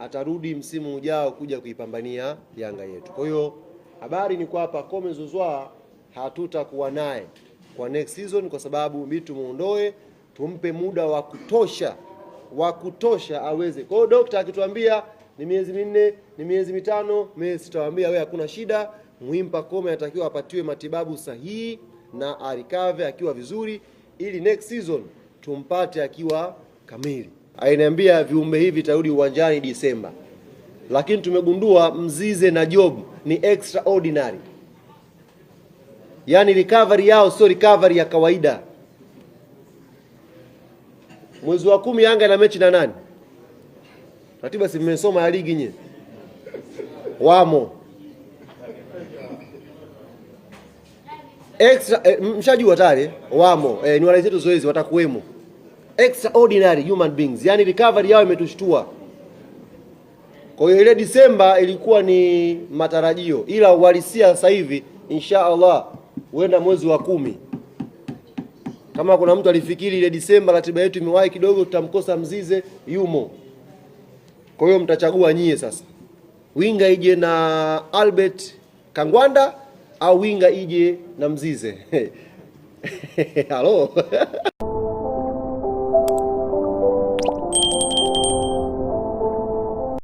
atarudi msimu ujao kuja kuipambania Yanga yetu. Kwa hiyo habari ni kwamba Pacome Zouzoua hatutakuwa naye kwa next season, kwa sababu mimi tumuondoe, tumpe muda wa kutosha aweze. Kwa hiyo daktari akituambia ni miezi minne, ni miezi mitano, mimi sitawaambia wewe hakuna shida. Muhimu Pacome anatakiwa apatiwe matibabu sahihi na arikave akiwa vizuri, ili next season tumpate akiwa kamili. Ainiambia viumbe hivi vitarudi uwanjani Disemba, lakini tumegundua Mzize na Job ni extraordinary. Yaani recovery yao sio recovery ya kawaida. Mwezi wa 10 Yanga na mechi na nani? Ratiba si mmesoma ya ligi nye. Wamo. Mshajua tayari wamo. Ni wale zetu zoezi watakuwemo. Extraordinary human beings. Yaani recovery yao imetushtua. Kwa hiyo ile Disemba ilikuwa ni matarajio, ila uhalisia sasa hivi insha Allah huenda mwezi wa 10. Kama kuna mtu alifikiri ile Disemba ratiba yetu imewahi kidogo tutamkosa Mzize, yumo. Kwa hiyo mtachagua nyie sasa. Winga ije na Albert Kangwanda au winga ije na Mzize? Halo.